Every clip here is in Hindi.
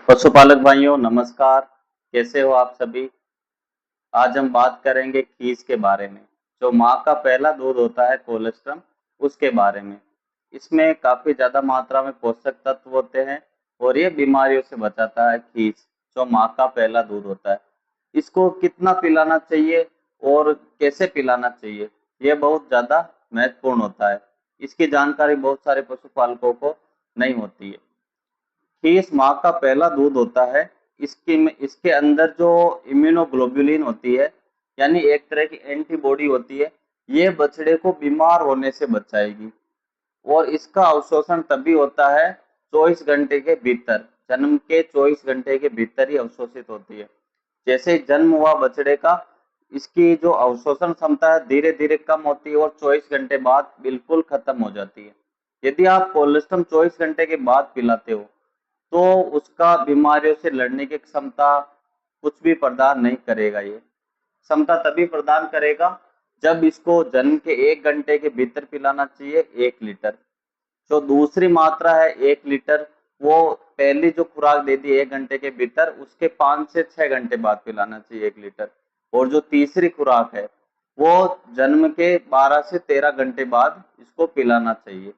पशुपालक भाइयों नमस्कार। कैसे हो आप सभी। आज हम बात करेंगे खीस के बारे में, जो माँ का पहला दूध होता है कोलेस्ट्रम, उसके बारे में। इसमें काफी ज्यादा मात्रा में पोषक तत्व होते हैं और ये बीमारियों से बचाता है खीस, जो माँ का पहला दूध होता है। इसको कितना पिलाना चाहिए और कैसे पिलाना चाहिए, ये बहुत ज्यादा महत्वपूर्ण होता है। इसकी जानकारी बहुत सारे पशुपालकों को नहीं होती है। खीस माँ का पहला दूध होता है। इसके अंदर जो इम्यूनोग्लोबुलिन होती है, यानी एक तरह की एंटीबॉडी होती है, ये बछड़े को बीमार होने से बचाएगी। और इसका अवशोषण तभी होता है 24 घंटे के भीतर, जन्म के 24 घंटे के भीतर ही अवशोषित होती है। जैसे ही जन्म हुआ बछड़े का, इसकी जो अवशोषण क्षमता है धीरे धीरे कम होती है और 24 घंटे बाद बिल्कुल खत्म हो जाती है। यदि आप कोलेस्ट्रम 24 घंटे के बाद पिलाते हो तो उसका बीमारियों से लड़ने की क्षमता कुछ भी प्रदान नहीं करेगा। ये क्षमता तभी प्रदान करेगा जब इसको जन्म के 1 घंटे के भीतर पिलाना चाहिए 1 लीटर। जो दूसरी मात्रा है 1 लीटर, वो पहली जो खुराक दे दी 1 घंटे के भीतर, उसके 5 से 6 घंटे बाद पिलाना चाहिए 1 लीटर। और जो तीसरी खुराक है वो जन्म के 12 से 13 घंटे बाद इसको पिलाना चाहिए।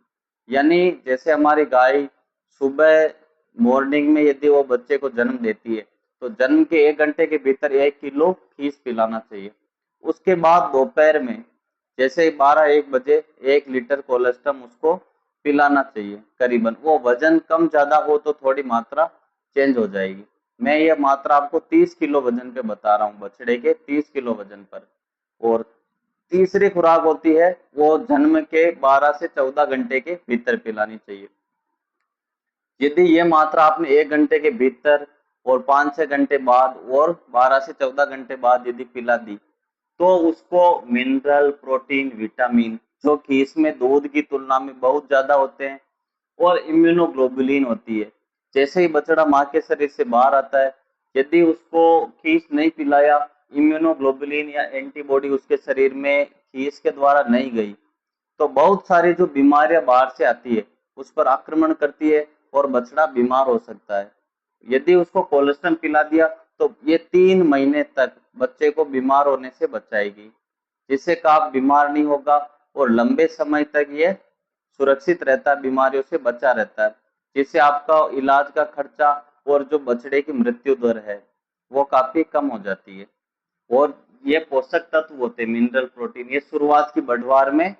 यानी जैसे हमारी गाय सुबह मॉर्निंग में यदि वो बच्चे को जन्म देती है तो जन्म के 1 घंटे के भीतर 1 किलो खीस पिलाना चाहिए। उसके बाद दोपहर में जैसे ही 12-1 बजे 1 लीटर कोलेस्ट्रम उसको पिलाना चाहिए। करीबन वो वजन कम ज्यादा हो तो थोड़ी मात्रा चेंज हो जाएगी। मैं ये मात्रा आपको 30 किलो वजन पे बता रहा हूँ, बछड़े के 30 किलो वजन पर। और तीसरी खुराक होती है वो जन्म के 12 से 14 घंटे के भीतर पिलानी चाहिए। यदि ये मात्रा आपने 1 घंटे के भीतर और 5-6 घंटे बाद और 12 से 14 घंटे बाद यदि पिला दी तो उसको मिनरल, प्रोटीन, विटामिन, जो कि इसमें दूध की तुलना में बहुत ज्यादा होते हैं, और इम्यूनोग्लोबुलिन होती है। जैसे ही बछड़ा माँ के शरीर से बाहर आता है, यदि उसको खीस नहीं पिलाया, इम्यूनोग्लोबुलिन या एंटीबॉडी उसके शरीर में खीस के द्वारा नहीं गई, तो बहुत सारी जो बीमारियां बाहर से आती है उस पर आक्रमण करती है और बछड़ा बीमार हो सकता है। यदि उसको कोलेस्ट्रम पिला दिया तो ये 3 महीने तक बच्चे को बीमार होने से बचाएगी, जिससे काफ बीमार नहीं होगा और लंबे समय तक ये सुरक्षित रहता है, बीमारियों से बचा रहता है, जिससे आपका इलाज का खर्चा और जो बछड़े की मृत्यु दर है वो काफी कम हो जाती है। और ये पोषक तत्व होते हैं, मिनरल, प्रोटीन, ये शुरुआत की बढ़वार में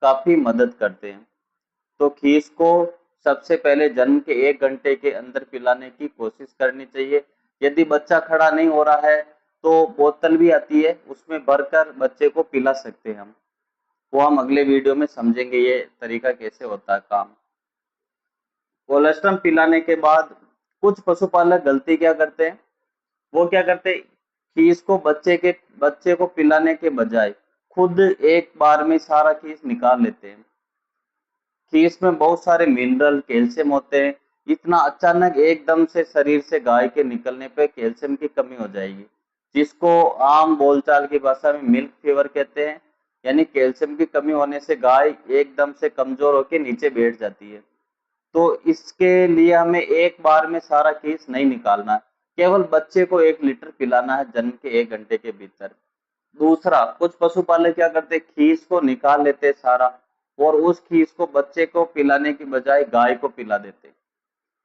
काफी मदद करते हैं। तो खीस को सबसे पहले जन्म के 1 घंटे के अंदर पिलाने की कोशिश करनी चाहिए। यदि बच्चा खड़ा नहीं हो रहा है तो बोतल भी आती है, उसमें भरकर बच्चे को पिला सकते हैं हम। वो हम अगले वीडियो में समझेंगे ये तरीका कैसे होता है काम। कोलेस्ट्रम पिलाने के बाद कुछ पशुपालक गलती क्या करते हैं, वो क्या करते हैं खीस को बच्चे को पिलाने के बजाय खुद एक बार में सारा खीस निकाल लेते हैं। खीस में बहुत सारे मिनरल, कैल्शियम होते हैं। इतना अचानक एकदम से शरीर से गाय के निकलने पे कैल्शियम की कमी हो जाएगी, जिसको आम बोलचाल की भाषा में मिल्क फीवर कहते हैं। यानी कैल्शियम की कमी होने से गाय एकदम से कमजोर होकर नीचे बैठ जाती है। तो इसके लिए हमें एक बार में सारा खीस नहीं निकालना है, केवल बच्चे को 1 लीटर पिलाना है जन्म के 1 घंटे के भीतर। दूसरा, कुछ पशुपालक क्या करते हैं, खीस को निकाल लेते सारा और उस खीस को बच्चे को पिलाने की बजाय गाय को पिला देते।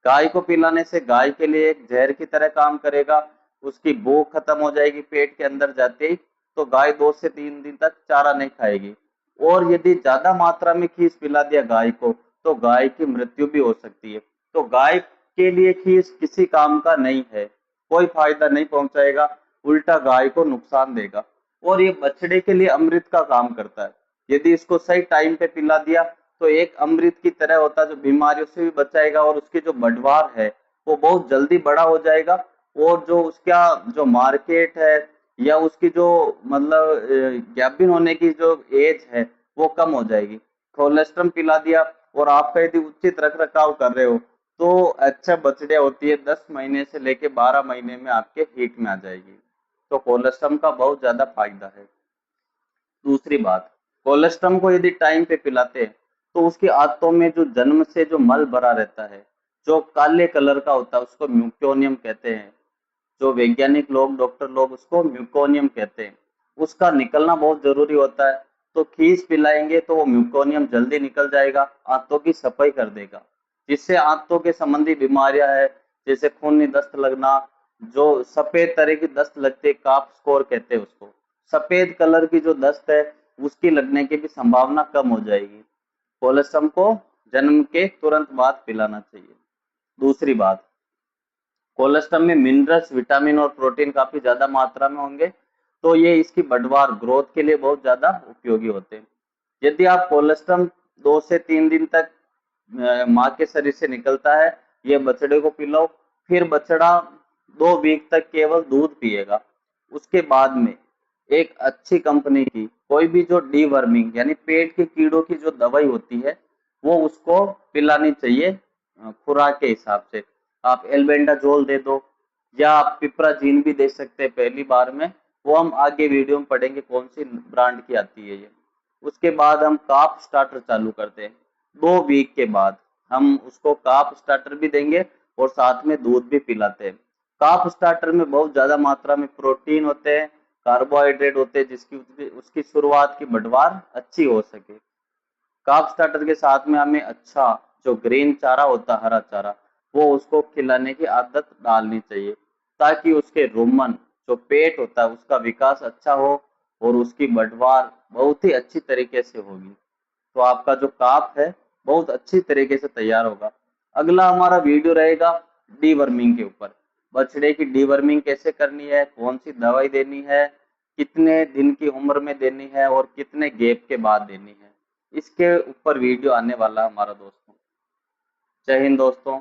गाय को पिलाने से गाय के लिए एक जहर की तरह काम करेगा, उसकी भूख खत्म हो जाएगी पेट के अंदर जाते ही, तो गाय 2 से 3 दिन तक चारा नहीं खाएगी। और यदि ज्यादा मात्रा में खीस पिला दिया गाय को तो गाय की मृत्यु भी हो सकती है। तो गाय के लिए खीस किसी काम का नहीं है, कोई फायदा नहीं पहुंचाएगा, उल्टा गाय को नुकसान देगा। और ये बछड़े के लिए अमृत का काम करता है। यदि इसको सही टाइम पे पिला दिया तो एक अमृत की तरह होता है, जो बीमारियों से भी बचाएगा और उसकी जो बढ़वार है वो बहुत जल्दी बड़ा हो जाएगा। और जो उसका जो मार्केट है या उसकी जो मतलब गैबिन होने की जो एज है वो कम हो जाएगी। कोलेस्ट्रम पिला दिया और आपका यदि उचित रख रखाव कर रहे हो तो अच्छा बछड़े होती है 10 महीने से लेके 12 महीने में आपके हीट में आ जाएगी। तो कोलेस्ट्रम का बहुत ज्यादा फायदा है। दूसरी बात, कोलेस्ट्रम को यदि टाइम पे पिलाते हैं तो उसकी आंतों में जो जन्म से जो मल भरा रहता है जो काले कलर का होता है उसको म्यूकोनियम कहते हैं। जो वैज्ञानिक लोग, डॉक्टर लोग उसको म्यूकोनियम कहते हैं। उसका निकलना बहुत जरूरी होता है। तो खीस पिलाएंगे तो वो म्यूकोनियम जल्दी निकल जाएगा, आंतों की सफाई कर देगा, जिससे आंतों के संबंधी बीमारियां है, जैसे खूनी दस्त लगना, जो सफेद तरह की दस्त लगती है, काफ स्कोर कहते हैं उसको, सफेद कलर की जो दस्त है उसकी लगने की भी संभावना कम हो जाएगी। कोलेस्ट्रम को जन्म के तुरंत बाद पिलाना चाहिए। दूसरी बात, कोलेस्ट्रम में मिनरल्स, विटामिन और प्रोटीन काफी ज्यादा मात्रा में होंगे, तो ये इसकी बढ़वार, ग्रोथ के लिए बहुत ज्यादा उपयोगी होते हैं। यदि आप कोलेस्ट्रम 2 से 3 दिन तक माँ के शरीर से निकलता है, ये बछड़े को पिलाओ। फिर बछड़ा 2 वीक तक केवल दूध पिएगा। उसके बाद में एक अच्छी कंपनी की कोई भी जो डीवर्मिंग यानी पेट के कीड़ों की जो दवाई होती है वो उसको पिलानी चाहिए खुराक के हिसाब से। आप एल्बेंडाजोल दे दो, या आप पिपराजीन भी दे सकते हैं पहली बार में। वो हम आगे वीडियो में पढ़ेंगे कौन सी ब्रांड की आती है ये। उसके बाद हम काफ स्टार्टर चालू करते हैं। 2 वीक के बाद हम उसको काफ स्टार्टर भी देंगे और साथ में दूध भी पिलाते हैं। काफ स्टार्टर में बहुत ज्यादा मात्रा में प्रोटीन होते हैं, कार्बोहाइड्रेट होते हैं, जिसकी उसकी उसकी शुरुआत की बढ़वार अच्छी हो सके। कार्ब स्टार्टर के साथ में हमें अच्छा जो ग्रीन चारा होता है, हरा चारा, वो उसको खिलाने की आदत डालनी चाहिए, ताकि उसके रुमन, जो पेट होता है उसका विकास अच्छा हो और उसकी बढ़वार बहुत ही अच्छी तरीके से होगी। तो आपका जो काफ है बहुत अच्छी तरीके से तैयार होगा। अगला हमारा वीडियो रहेगा डीवर्मिंग के ऊपर। बछड़े की डीवर्मिंग कैसे करनी है, कौन सी दवाई देनी है, कितने दिन की उम्र में देनी है और कितने गैप के बाद देनी है, इसके ऊपर वीडियो आने वाला है हमारा दोस्तों। जय हिंद दोस्तों।